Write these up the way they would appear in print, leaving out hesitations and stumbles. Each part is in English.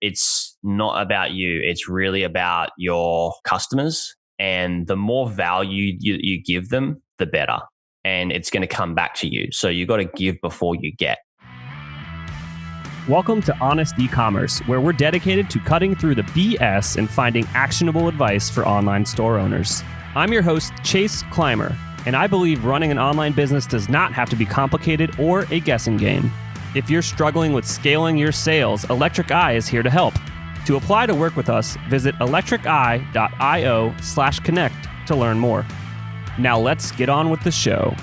it's not about you. It's really about your customers. And the more value you give them, the better. And it's going to come back to you. So you got to give before you get. Welcome to Honest E-commerce, where we're dedicated to cutting through the BS and finding actionable advice for online store owners. I'm your host, Chase Clymer, and I believe running an online business does not have to be complicated or a guessing game. If you're struggling with scaling your sales, Electric Eye is here to help. To apply to work with us, visit electriceye.io/connect to learn more. Now let's get on with the show.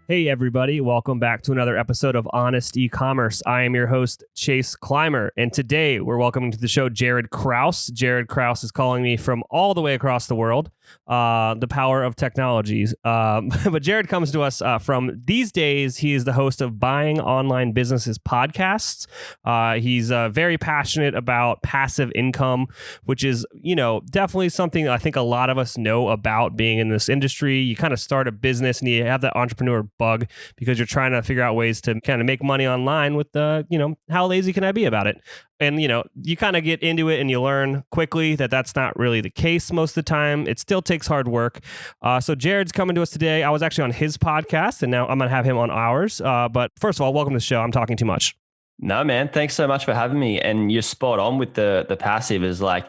Hey everybody, welcome back to another episode of Honest E-commerce. I am your host, Chase Clymer, and today we're welcoming to the show Jaryd Krause. Jaryd Krause is calling me from all the way across the world, the power of technologies. But Jaryd comes to us from these days. He is the host of Buying Online Businesses podcasts. He's very passionate about passive income, which is, definitely something I think a lot of us know about being in this industry. You kind of start a business and you have that entrepreneur bug because you're trying to figure out ways to kind of make money online with how lazy can I be about it? And, you kind of get into it and you learn quickly that that's not really the case most of the time. It still takes hard work. So Jaryd's coming to us today. I was actually on his podcast and now I'm going to have him on ours. But first of all, welcome to the show. I'm talking too much. No, man. Thanks so much for having me. And you're spot on with the passive is like,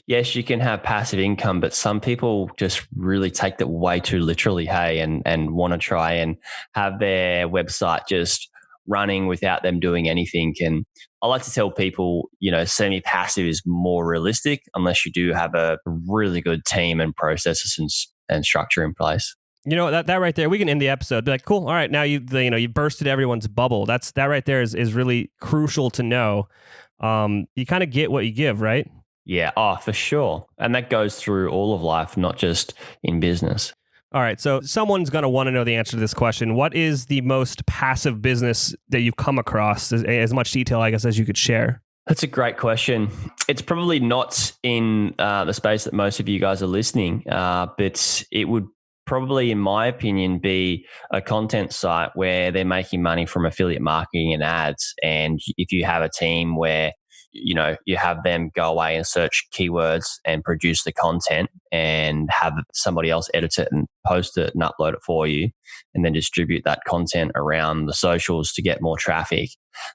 yes, you can have passive income, but some people just really take that way too literally, hey, and want to try and have their website just running without them doing anything. And I like to tell people, semi-passive is more realistic unless you do have a really good team and processes and structure in place. That right there, we can end the episode. Be like, cool. All right. Now you bursted everyone's bubble. That right there is really crucial to know. You kind of get what you give, right? Yeah. Oh, for sure. And that goes through all of life, not just in business. All right. So someone's going to want to know the answer to this question. What is the most passive business that you've come across? As much detail, I guess, as you could share. That's a great question. It's probably not in the space that most of you guys are listening, but it would probably, in my opinion, be a content site where they're making money from affiliate marketing and ads. And if you have a team where, you have them go away and search keywords and produce the content and have somebody else edit it and post it and upload it for you and then distribute that content around the socials to get more traffic,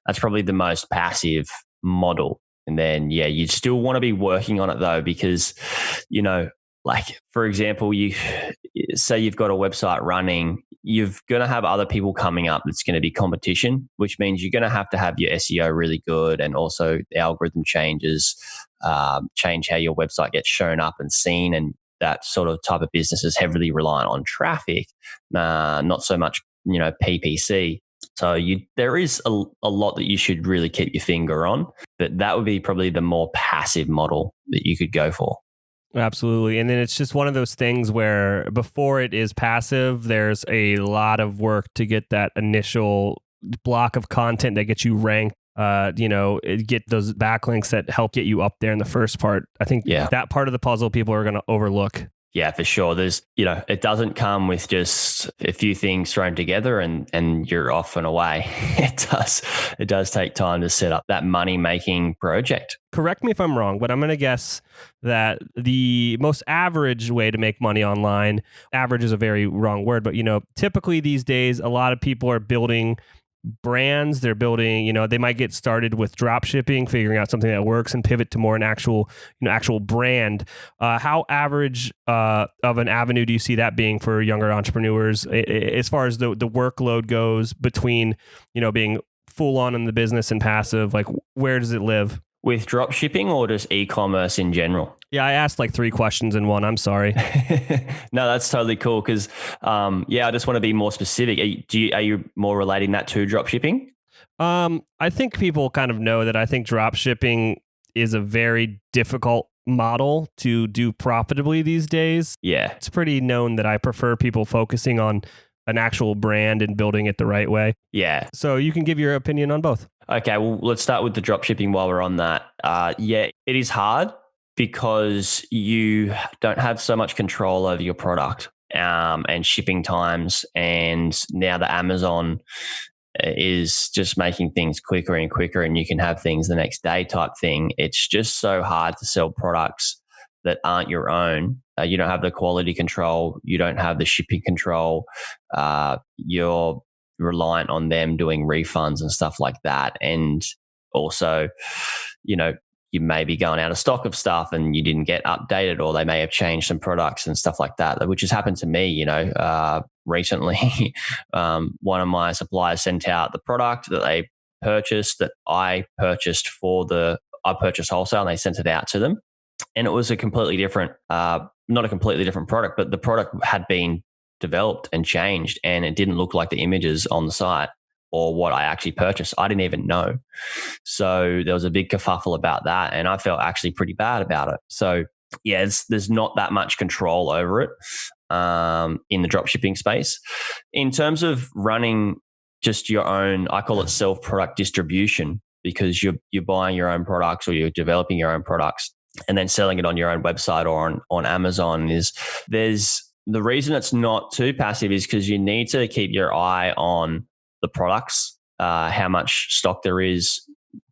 that's probably the most passive model. And then, you still want to be working on it though, because, like, for example, you say you've got a website running, you're going to have other people coming up. It's going to be competition, which means you're going to have your SEO really good. And also the algorithm changes, change how your website gets shown up and seen. And that sort of type of business is heavily reliant on traffic, not so much, PPC. So there is a lot that you should really keep your finger on, but that would be probably the more passive model that you could go for. Absolutely. And then it's just one of those things where before it is passive, there's a lot of work to get that initial block of content that gets you ranked, get those backlinks that help get you up there in the first part. I think that part of the puzzle people are going to overlook. Yeah, for sure. There's, it doesn't come with just a few things thrown together and you're off and away. It does take time to set up that money-making project. Correct me if I'm wrong, but I'm going to guess that the most average way to make money online, average is a very wrong word, but, typically these days, a lot of people are building brands. They're building, they might get started with drop shipping, figuring out something that works and pivot to more an actual brand. How average of an avenue do you see that being for younger entrepreneurs as far as the workload goes between, being full on in the business and passive? Like, where does it live? With drop shipping or just e-commerce in general? Yeah, I asked like 3 questions in one. I'm sorry. No, that's totally cool because, I just want to be more specific. Are you more relating that to drop shipping? I think people kind of know that I think drop shipping is a very difficult model to do profitably these days. Yeah. It's pretty known that I prefer people focusing on an actual brand and building it the right way. Yeah. So you can give your opinion on both. Okay, well, let's start with the drop shipping while we're on that. It is hard because you don't have so much control over your product and shipping times. And now the Amazon is just making things quicker and quicker, and you can have things the next day type thing. It's just so hard to sell products that aren't your own. You don't have the quality control. You don't have the shipping control. You're reliant on them doing refunds and stuff like that. And also, you may be going out of stock of stuff and you didn't get updated, or they may have changed some products and stuff like that, which has happened to me, recently. One of my suppliers sent out the product that they purchased that I purchased I purchased wholesale, and they sent it out to them. And it was a completely different, not a completely different product, but the product had been developed and changed, and it didn't look like the images on the site or what I actually purchased. I didn't even know. So there was a big kerfuffle about that, and I felt actually pretty bad about it. So yeah, there's not that much control over it in the dropshipping space. In terms of running just your own, I call it self-product distribution, because you're buying your own products or you're developing your own products and then selling it on your own website or on Amazon. There's the reason it's not too passive is because you need to keep your eye on the products, how much stock there is,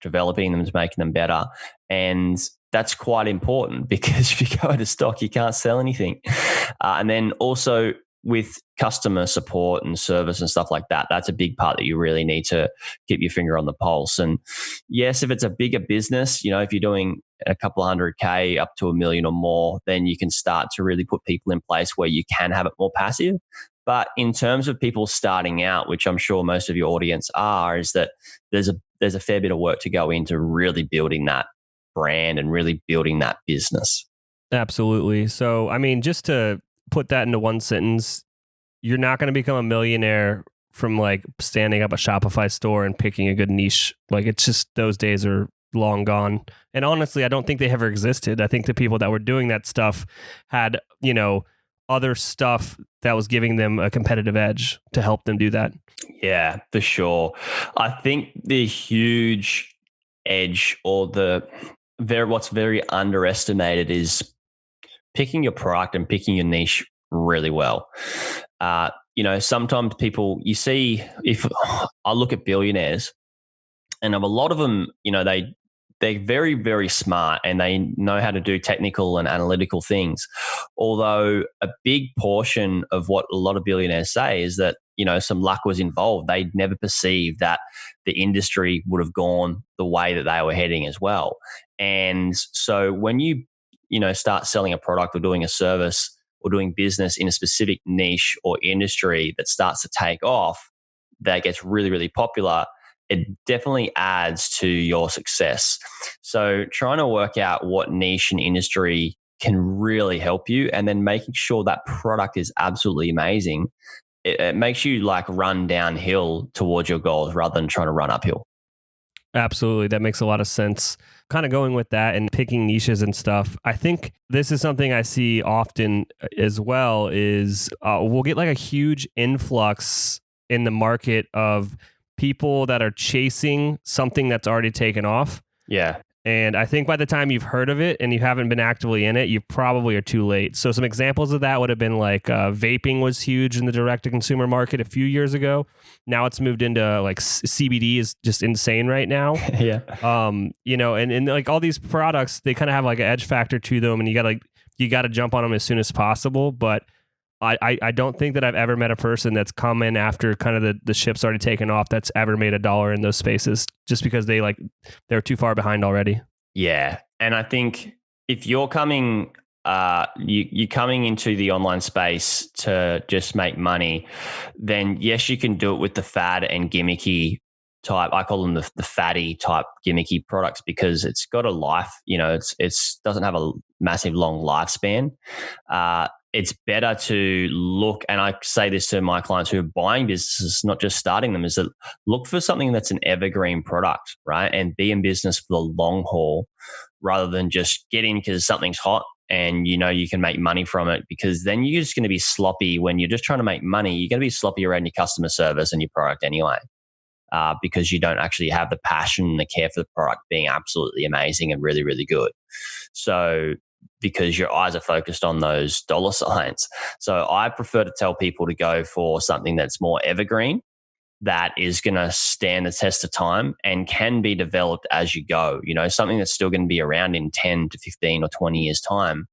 developing them to making them better. And that's quite important, because if you go out of stock, you can't sell anything. And then also with customer support and service and stuff like that, that's a big part that you really need to keep your finger on the pulse. And yes, if it's a bigger business, if you're doing a couple of 100K up to $1 million or more, then you can start to really put people in place where you can have it more passive. But in terms of people starting out, which I'm sure most of your audience are, is that there's a fair bit of work to go into really building that brand and really building that business. Absolutely. So, just to put that into one sentence, you're not going to become a millionaire from standing up a Shopify store and picking a good niche. It's just, those days are long gone. And honestly, I don't think they ever existed. I think the people that were doing that stuff had, other stuff that was giving them a competitive edge to help them do that. Yeah, for sure. I think the huge edge, or what's very underestimated, is picking your product and picking your niche really well. Sometimes people, you see, if I look at billionaires, and a lot of them, they're very, very smart and they know how to do technical and analytical things. Although a big portion of what a lot of billionaires say is that, some luck was involved. They never perceived that the industry would have gone the way that they were heading as well. And so when you start selling a product or doing a service or doing business in a specific niche or industry that starts to take off, that gets really, really popular, it definitely adds to your success. So trying to work out what niche and industry can really help you, and then making sure that product is absolutely amazing, it makes you run downhill towards your goals rather than trying to run uphill. Absolutely. That makes a lot of sense. Kind of going with that and picking niches and stuff. I think this is something I see often as well is we'll get a huge influx in the market of people that are chasing something that's already taken off. Yeah. And I think by the time you've heard of it and you haven't been actively in it, you probably are too late. So some examples of that would have been vaping was huge in the direct-to-consumer market a few years ago. Now it's moved into CBD is just insane right now. Yeah. And all these products, they kind of have an edge factor to them, and you got to jump on them as soon as possible. But I don't think that I've ever met a person that's come in after kind of the ship's already taken off that's ever made $1 in those spaces, just because they're too far behind already. Yeah. And I think if you're coming, you're coming into the online space to just make money, then yes, you can do it with the fad and gimmicky type. I call them the fatty type gimmicky products, because it's got a life, it's doesn't have a massive long lifespan. It's better to look, and I say this to my clients who are buying businesses, not just starting them, is that look for something that's an evergreen product, right? And be in business for the long haul rather than just get in because something's hot and you can make money from it, because then you're just going to be sloppy when you're just trying to make money. You're going to be sloppy around your customer service and your product anyway, because you don't actually have the passion and the care for the product being absolutely amazing and really, really good. So because your eyes are focused on those dollar signs. So I prefer to tell people to go for something that's more evergreen, that is going to stand the test of time and can be developed as you go. Something that's still going to be around in 10 to 15 or 20 years time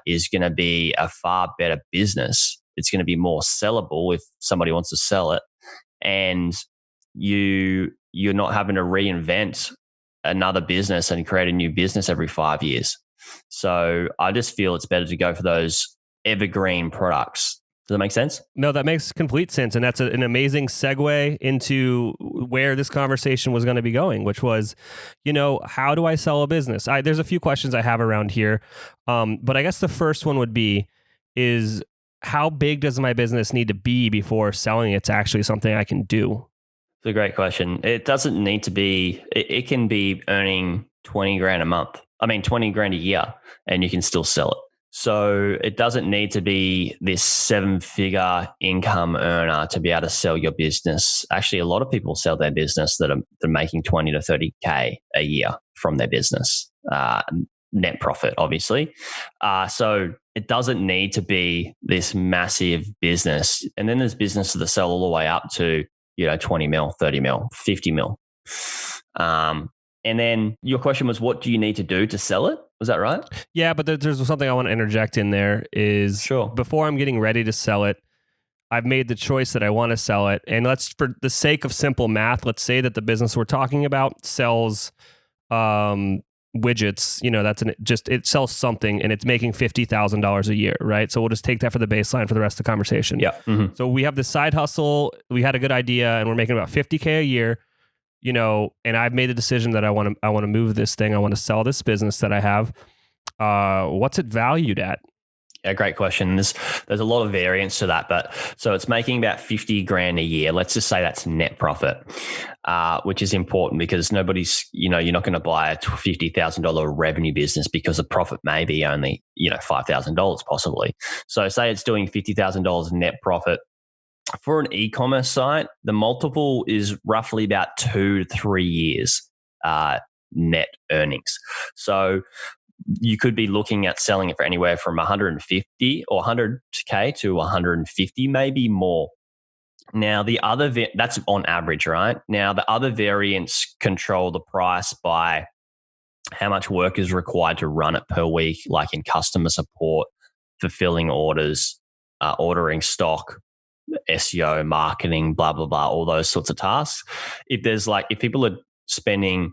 is going to be a far better business. It's going to be more sellable if somebody wants to sell it, and you're not having to reinvent another business and create a new business every 5 years. So I just feel it's better to go for those evergreen products. Does that make sense? No, that makes complete sense. And that's an amazing segue into where this conversation was going to be going, which was, how do I sell a business? There's a few questions I have around here. But I guess the first one would be, is how big does my business need to be before selling it's actually something I can do? It's a great question. It doesn't need to be, it can be earning 20 grand a month. 20 grand a year, and you can still sell it. So it doesn't need to be this 7-figure income earner to be able to sell your business. Actually, a lot of people sell their business that are making 20 to 30K a year from their business, net profit, obviously. So it doesn't need to be this massive business. And then there's businesses that sell all the way up to, 20 mil, 30 mil, 50 mil. And then your question was, what do you need to do to sell it? Was that right? Yeah, but there's something I want to interject in there is, sure, before I'm getting ready to sell it, I've made the choice that I want to sell it. And for the sake of simple math, let's say that the business we're talking about sells widgets, it sells something and it's making $50,000 a year, right? So we'll just take that for the baseline for the rest of the conversation. Yeah. Mm-hmm. So we have this side hustle, we had a good idea, and we're making about $50K a year. And I've made a decision that I want to move this thing. I want to sell this business that I have. What's it valued at? Yeah, great question. There's a lot of variance to that, but so it's making about 50 grand a year. Let's just say that's net profit, which is important because nobody's, you're not going to buy a $50,000 revenue business because the profit may be only, $5,000 possibly. So say it's doing $50,000 net profit. For an e-commerce site, the multiple is roughly about 2 to 3 years net earnings. So you could be looking at selling it for anywhere from 150 or 100K to 150, maybe more. Now, that's on average, right? Now, the other variants control the price by how much work is required to run it per week, like in customer support, fulfilling orders, ordering stock, SEO, marketing, blah, blah, blah, all those sorts of tasks. If people are spending,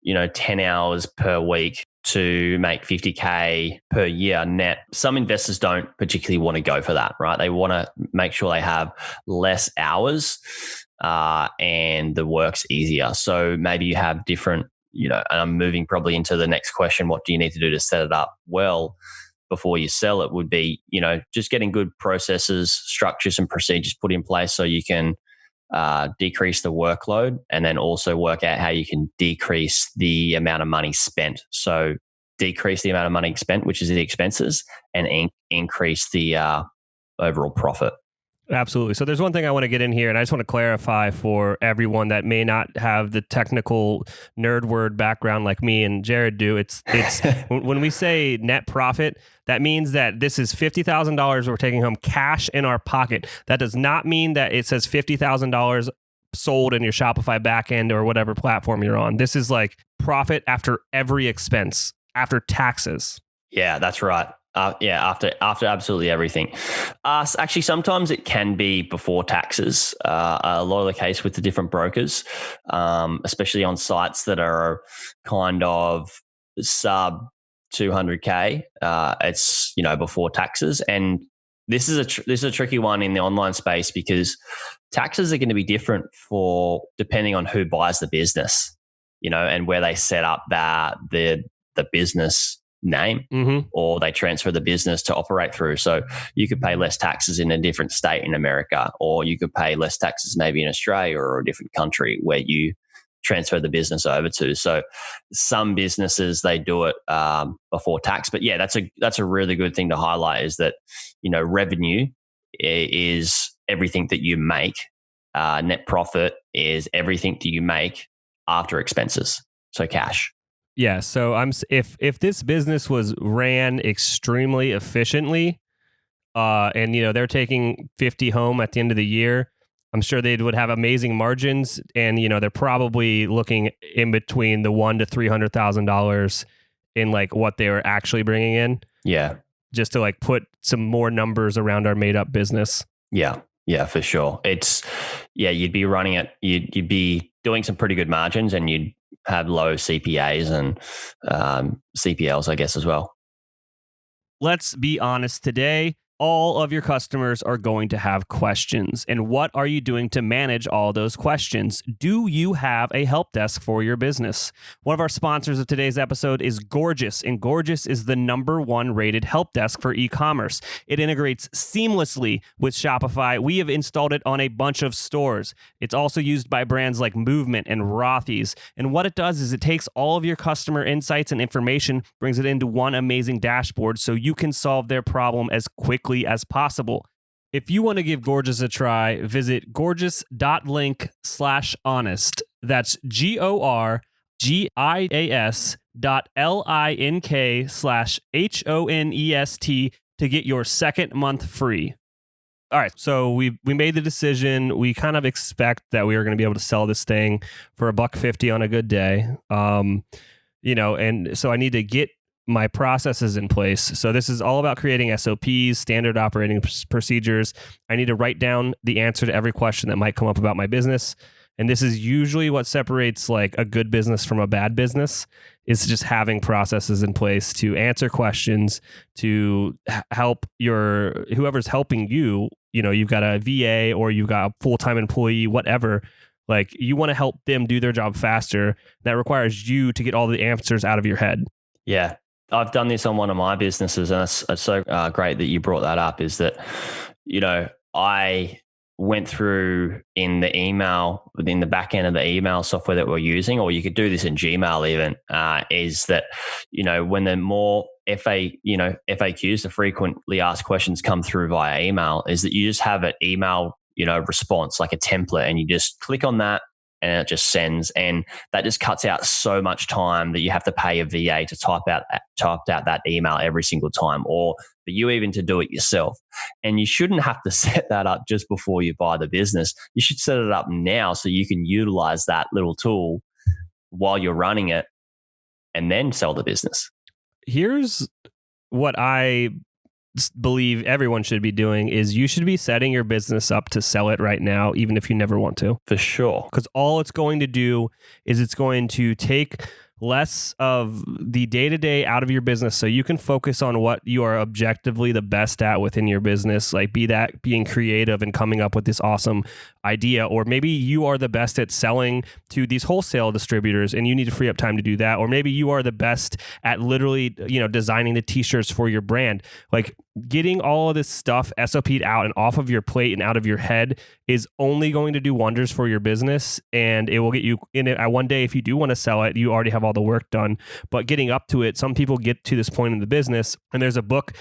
10 hours per week to make 50K per year net, some investors don't particularly want to go for that, right? They want to make sure they have less hours and the work's easier. So maybe you have different, and I'm moving probably into the next question, what do you need to do to set it up well before you sell it, would be, just getting good processes, structures and procedures put in place so you can decrease the workload, and then also work out how you can decrease the amount of money spent. So decrease the amount of money spent, which is the expenses, and increase the overall profit. Absolutely. So there's one thing I want to get in here, and I just want to clarify for everyone that may not have the technical nerd word background like me and Jaryd do. It's when we say net profit, that means that this is $50,000 we're taking home cash in our pocket. That does not mean that it says $50,000 sold in your Shopify backend or whatever platform you're on. This is like profit after every expense, after taxes. Yeah, that's right. After absolutely everything. Actually, sometimes it can be before taxes. A lot of the case with the different brokers, especially on sites that are kind of sub 200K, it's before taxes. And this is a tricky one in the online space because taxes are going to be different depending on who buys the business, and where they set up the business name, mm-hmm. or they transfer the business to operate through. So you could pay less taxes in a different state in America, or you could pay less taxes maybe in Australia or a different country where you transfer the business over to. So some businesses, they do it before tax. But yeah, that's a really good thing to highlight, is that, revenue is everything that you make. Net profit is everything that you make after expenses. So cash. Yeah. So if this business was ran extremely efficiently, and they're taking 50 home at the end of the year, I'm sure they would have amazing margins, and they're probably looking in between the $100,000 to $300,000 in like what they were actually bringing in. Yeah. Just to like put some more numbers around our made up business. Yeah. Yeah, for sure. You'd be running it. You'd be doing some pretty good margins, and you'd have low CPAs and CPLs, I guess, as well. Let's be honest today. All of your customers are going to have questions. And what are you doing to manage all those questions? Do you have a help desk for your business? One of our sponsors of today's episode is Gorgias, and Gorgias is the #1 rated help desk for e-commerce. It integrates seamlessly with Shopify. We have installed it on a bunch of stores. It's also used by brands like Movement and Rothy's. And what it does is it takes all of your customer insights and information, brings it into one amazing dashboard so you can solve their problem as quickly as possible. If you want to give Gorgias a try, visit gorgias.link/honest. That's GORGIAS.LINK/HONEST to get your second month free. All right, so we made the decision. We kind of expect that we are going to be able to sell this thing for $150 on a good day. And so I need to get my processes in place. So this is all about creating SOPs, standard operating procedures. I need to write down the answer to every question that might come up about my business. And this is usually what separates like a good business from a bad business, is just having processes in place to answer questions, to help whoever's helping you. You've got a VA or you've got a full-time employee, whatever. Like, you want to help them do their job faster. That requires you to get all the answers out of your head. Yeah. I've done this on one of my businesses, and it's so great that you brought that up, is that, I went through in the email, within the back end of the email software that we're using, or you could do this in Gmail even, is that, when the more FAQs, the frequently asked questions, come through via email, is that you just have an email, response, like a template, and you just click on that, and it just sends, and that just cuts out so much time that you have to pay a VA to type out that email every single time, or for you even to do it yourself. And you shouldn't have to set that up just before you buy the business. You should set it up now so you can utilize that little tool while you're running it, and then sell the business. Here's what I believe everyone should be doing: is you should be setting your business up to sell it right now, even if you never want to. For sure. Because all it's going to do is it's going to take less of the day-to-day out of your business, so you can focus on what you are objectively the best at within your business, like being creative and coming up with this awesome idea. Or maybe you are the best at selling to these wholesale distributors and you need to free up time to do that. Or maybe you are the best at literally, designing the t-shirts for your brand. Like, getting all of this stuff SOP'd out and off of your plate and out of your head is only going to do wonders for your business, and it will get you in it. One day, if you do want to sell it, you already have all the work done. But getting up to it, some people get to this point in the business, and there's a book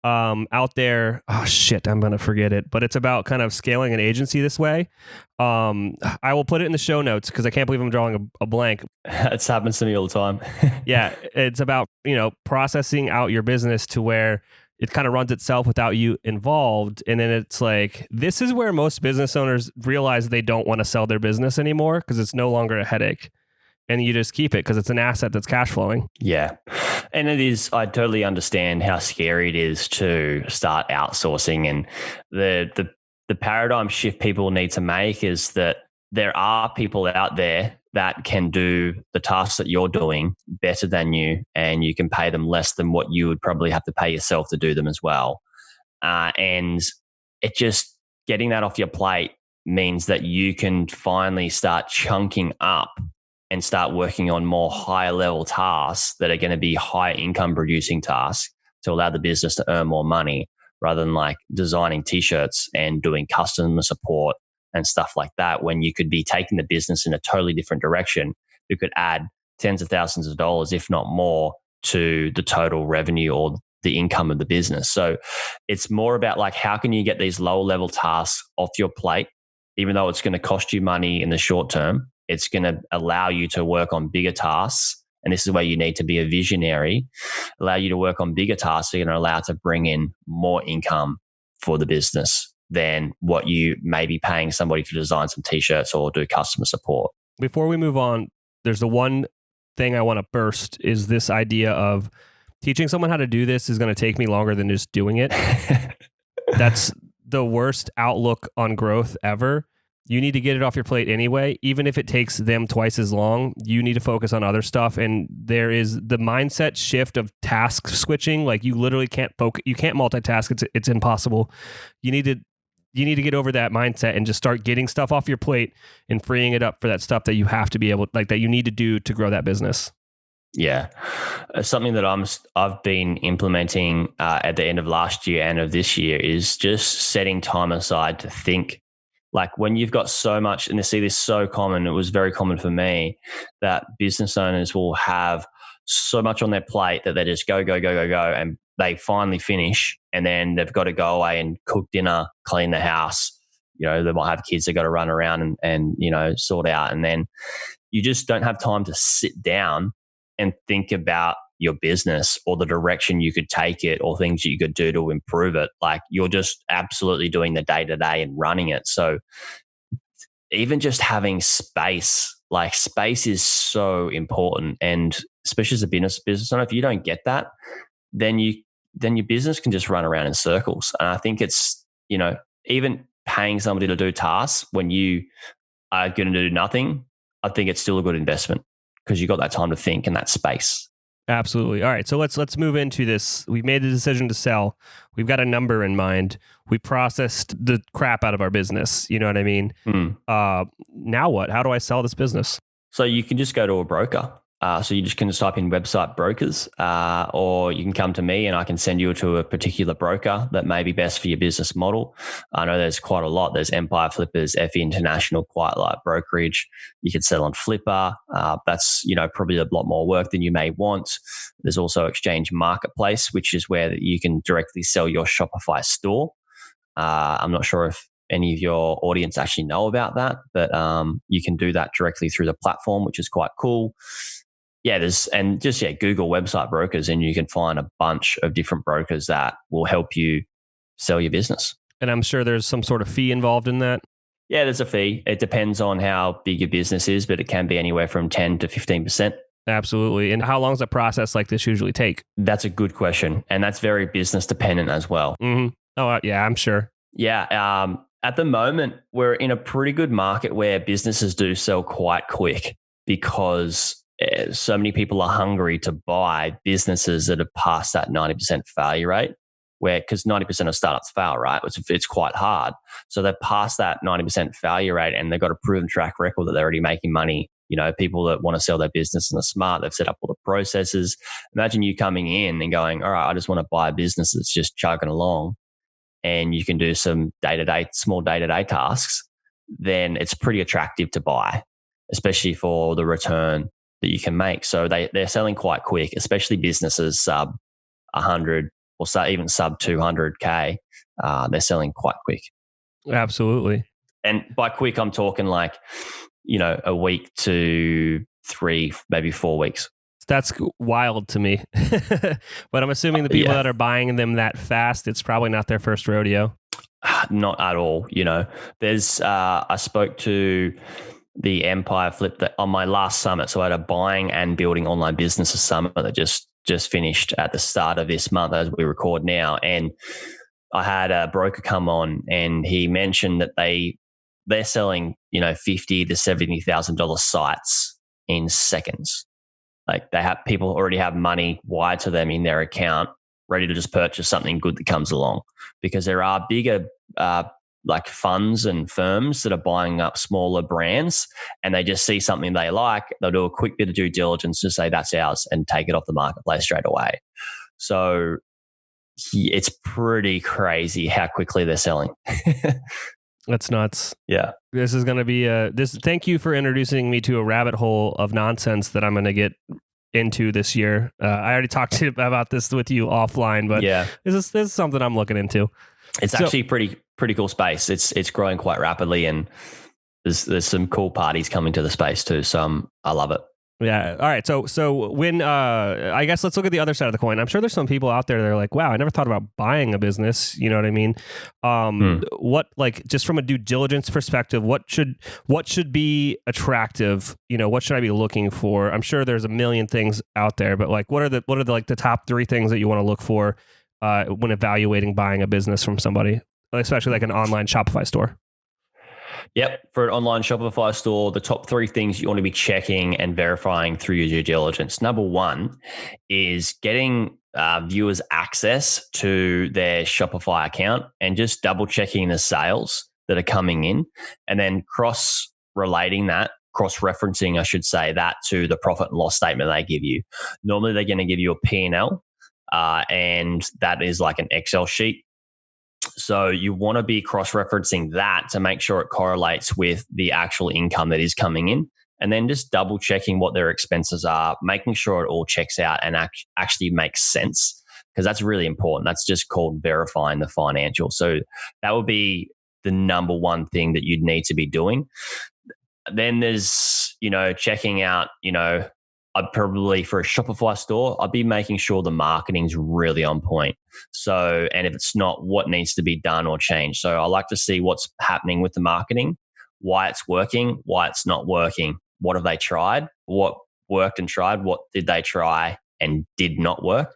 out there. Oh shit, I'm gonna forget it, but it's about kind of scaling an agency this way. I will put it in the show notes because I can't believe I'm drawing a blank. It happens to me all the time. Yeah, it's about processing out your business to where it kind of runs itself without you involved. And then it's like, this is where most business owners realize they don't want to sell their business anymore because it's no longer a headache. And you just keep it because it's an asset that's cash flowing. Yeah. And it is, I totally understand how scary it is to start outsourcing. And the paradigm shift people need to make is that there are people out there that can do the tasks that you're doing better than you, and you can pay them less than what you would probably have to pay yourself to do them as well. And it just, getting that off your plate means that you can finally start chunking up and start working on more higher level tasks that are going to be high income producing tasks to allow the business to earn more money, rather than like designing t-shirts and doing customer support and stuff like that, when you could be taking the business in a totally different direction. You could add tens of thousands of dollars, if not more, to the total revenue or the income of the business. So it's more about like, how can you get these lower level tasks off your plate, even though it's going to cost you money in the short term. It's going to allow you to work on bigger tasks. And this is where you need to be a visionary, allow you to work on bigger tasks. So you're going to allow to bring in more income for the business. than what you may be paying somebody to design some t-shirts or do customer support. Before we move on, there's the one thing I want to burst is this idea of teaching someone how to do this is going to take me longer than just doing it. That's the worst outlook on growth ever. You need to get it off your plate anyway. Even if it takes them twice as long, you need to focus on other stuff. And there is the mindset shift of task switching. Like you literally can't focus. You can't multitask. It's impossible. You need to get over that mindset and just start getting stuff off your plate and freeing it up for that stuff that you have to be able, like that you need to do to grow that business. Yeah. Something that I've been implementing at the end of last year and of this year is just setting time aside to think. Like when you've got so much, and I see this so common, it was very common for me, that business owners will have so much on their plate that they just go, and they finally finish, and then they've got to go away and cook dinner, clean the house. You know, they might have kids they got to run around and sort out, and then you just don't have time to sit down and think about your business or the direction you could take it or things you could do to improve it. Like you're just absolutely doing the day-to-day and running it. So even just having space, like space is so important. And especially as a business owner, if you don't get that, then your business can just run around in circles. And I think it's, even paying somebody to do tasks when you are going to do nothing, I think it's still a good investment because you got that time to think and that space. Absolutely. All right. So let's move into this. We've made the decision to sell. We've got a number in mind. We processed the crap out of our business. You know what I mean? Now what? How do I sell this business? So you can just go to a broker. So you just can just type in website brokers, or you can come to me and I can send you to a particular broker that may be best for your business model. I know there's quite a lot. There's Empire Flippers, FE International, Quite Light Brokerage. You can sell on Flipper. That's probably a lot more work than you may want. There's also Exchange Marketplace, which is where you can directly sell your Shopify store. I'm not sure if any of your audience actually know about that, but you can do that directly through the platform, which is quite cool. Yeah, Google website brokers and you can find a bunch of different brokers that will help you sell your business. And I'm sure there's some sort of fee involved in that. Yeah, there's a fee. It depends on how big your business is, but it can be anywhere from 10 to 15%. Absolutely. And how long does a process like this usually take? That's a good question. And that's very business dependent as well. Mm-hmm. Oh, yeah, I'm sure. Yeah. At the moment, we're in a pretty good market where businesses do sell quite quick because so many people are hungry to buy businesses that are past that 90% failure rate, because 90% of startups fail, right? It's quite hard. So they're past that 90% failure rate and they've got a proven track record that they're already making money. People that want to sell their business and are smart, they've set up all the processes. Imagine you coming in and going, all right, I just want to buy a business that's just chugging along and you can do some small day-to-day tasks, then it's pretty attractive to buy, especially for the return that you can make. So they're selling quite quick, especially businesses sub 100 or even sub 200K. They're selling quite quick. Absolutely. And by quick, I'm talking like, a week to 3, maybe 4 weeks. That's wild to me. But I'm assuming the people that are buying them that fast, it's probably not their first rodeo. Not at all. There's, I spoke to the Empire Flip on my last summit. So I had a buying and building online businesses summit that just finished at the start of this month as we record now. And I had a broker come on and he mentioned that they're selling, $50,000 to $70,000 sites in seconds. Like people already have money wired to them in their account, ready to just purchase something good that comes along, because there are bigger like funds and firms that are buying up smaller brands and they just see something they like. They'll do a quick bit of due diligence to say that's ours and take it off the marketplace straight away. So it's pretty crazy how quickly they're selling. That's nuts. Yeah. This is going to be thank you for introducing me to a rabbit hole of nonsense that I'm going to get into this year. I already talked about this with you offline, but yeah, this is something I'm looking into. It's actually pretty cool space. It's growing quite rapidly and there's some cool parties coming to the space too. So I love it. Yeah. All right. So when I guess let's look at the other side of the coin. I'm sure there's some people out there that are like, wow, I never thought about buying a business. You know what I mean? What, like, just from a due diligence perspective, what should be attractive? You know, what should I be looking for? I'm sure there's a million things out there, but like, what are the like the top 3 things that you want to look for when evaluating buying a business from somebody, especially like an online Shopify store? Yep. For an online Shopify store, the top 3 things you want to be checking and verifying through your due diligence. Number 1 is getting viewers access to their Shopify account and just double checking the sales that are coming in, and then cross-referencing, I should say, that to the profit and loss statement they give you. Normally, they're going to give you a P&L, and that is like an Excel sheet. So you want to be cross-referencing that to make sure it correlates with the actual income that is coming in, and then just double checking what their expenses are, making sure it all checks out and actually makes sense, because that's really important. That's just called verifying the financial. So that would be the number 1 thing that you'd need to be doing. Then there's, checking out, I'd probably, for a Shopify store, I'd be making sure the marketing's really on point. So, and if it's not, what needs to be done or changed. So I like to see what's happening with the marketing, why it's working, why it's not working. What have they tried? What worked and tried? What did they try and did not work?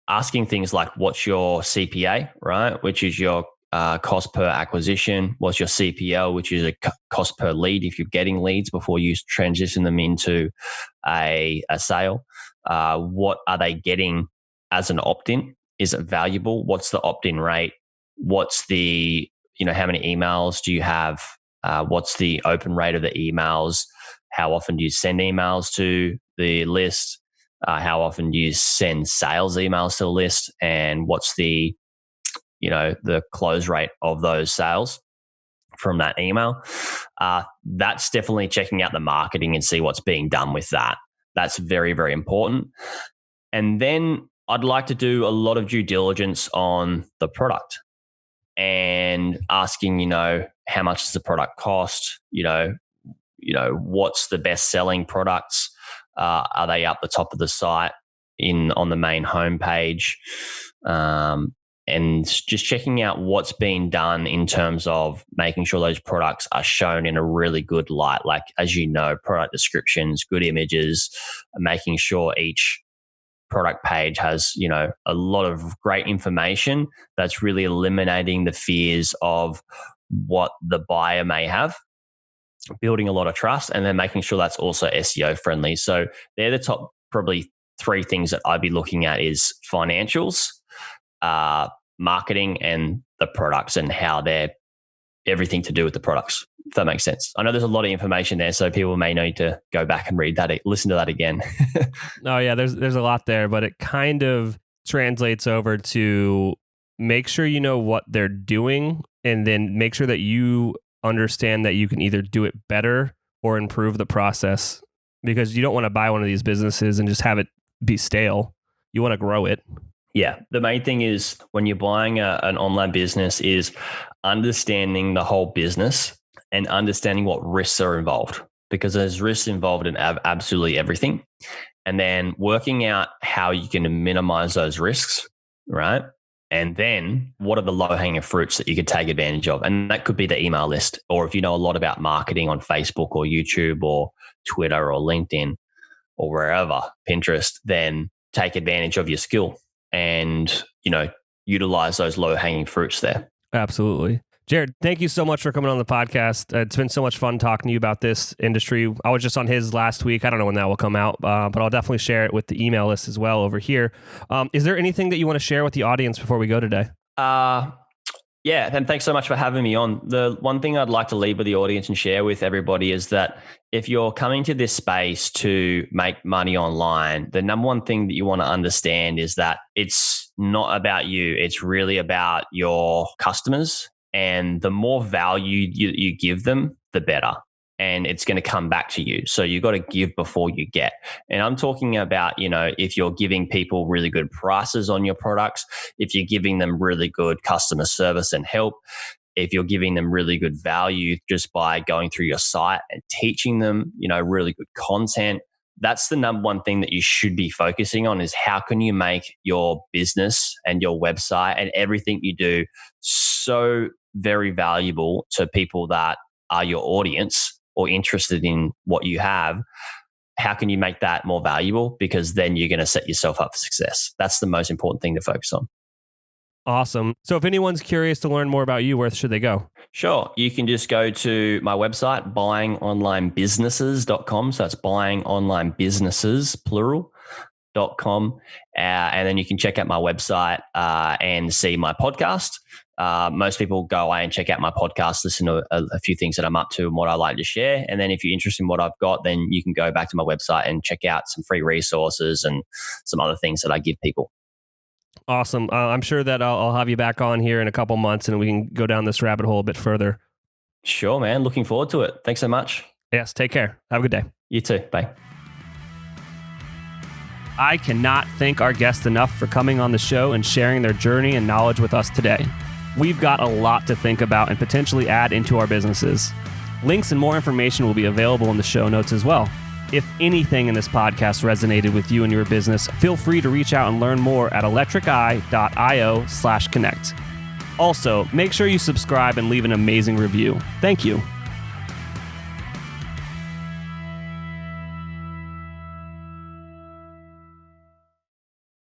Asking things like, what's your CPA, right? Which is your cost per acquisition. What's your CPL, which is a cost per lead if you're getting leads before you transition them into a sale. What are they getting as an opt-in? Is it valuable? What's the opt-in rate? What's the, how many emails do you have? What's the open rate of the emails? How often do you send emails to the list? How often do you send sales emails to the list? And what's the close rate of those sales from that email? That's definitely checking out the marketing and see what's being done with that. That's very, very important. And then I'd like to do a lot of due diligence on the product and asking, how much does the product cost? What's the best selling products? Are they up the top of the site on the main homepage? And just checking out what's being done in terms of making sure those products are shown in a really good light. Like, as you know, product descriptions, good images, making sure each product page has, a lot of great information that's really eliminating the fears of what the buyer may have, building a lot of trust, and then making sure that's also SEO friendly. So they're the top probably 3 things that I'd be looking at: is financials, marketing, and the products, and how they're everything to do with the products, if that makes sense. I know there's a lot of information there, so people may need to go back and read that, listen to that again. No, yeah, there's a lot there, but it kind of translates over to make sure you know what they're doing, and then make sure that you understand that you can either do it better or improve the process, because you don't want to buy one of these businesses and just have it be stale. You want to grow it. Yeah. The main thing is, when you're buying an online business, is understanding the whole business and understanding what risks are involved, because there's risks involved in absolutely everything. And then working out how you can minimize those risks, right? And then what are the low-hanging fruits that you could take advantage of? And that could be the email list, or if you know a lot about marketing on Facebook or YouTube or Twitter or LinkedIn or wherever, Pinterest, then take advantage of your skill and, utilize those low-hanging fruits there. Absolutely. Jaryd, thank you so much for coming on the podcast. It's been so much fun talking to you about this industry. I was just on his last week. I don't know when that will come out, but I'll definitely share it with the email list as well over here. Is there anything that you want to share with the audience before we go today? Yeah, and thanks so much for having me on. The one thing I'd like to leave with the audience and share with everybody is that if you're coming to this space to make money online, the number one thing that you want to understand is that it's not about you. It's really about your customers. And the more value you give them, the better. And it's going to come back to you. So you got to give before you get. And I'm talking about, if you're giving people really good prices on your products, if you're giving them really good customer service and help, if you're giving them really good value just by going through your site and teaching them, really good content, that's the number one thing that you should be focusing on is how can you make your business and your website and everything you do so very valuable to people that are your audience or interested in what you have. How can you make that more valuable? Because then you're going to set yourself up for success. That's the most important thing to focus on. Awesome. So if anyone's curious to learn more about you, where should they go? Sure. You can just go to my website, buyingonlinebusinesses.com. So that's buyingonlinebusinesses, plural.com. And then you can check out my website and see my podcast. Most people go away and check out my podcast, listen to a few things that I'm up to and what I like to share. And then if you're interested in what I've got, then you can go back to my website and check out some free resources and some other things that I give people. Awesome. I'm sure that I'll have you back on here in a couple months and we can go down this rabbit hole a bit further. Sure, man. Looking forward to it. Thanks so much. Yes. Take care. Have a good day. You too. Bye. I cannot thank our guests enough for coming on the show and sharing their journey and knowledge with us today. We've got a lot to think about and potentially add into our businesses. Links and more information will be available in the show notes as well. If anything in this podcast resonated with you and your business, feel free to reach out and learn more at electriceye.io/connect. Also, make sure you subscribe and leave an amazing review. Thank you.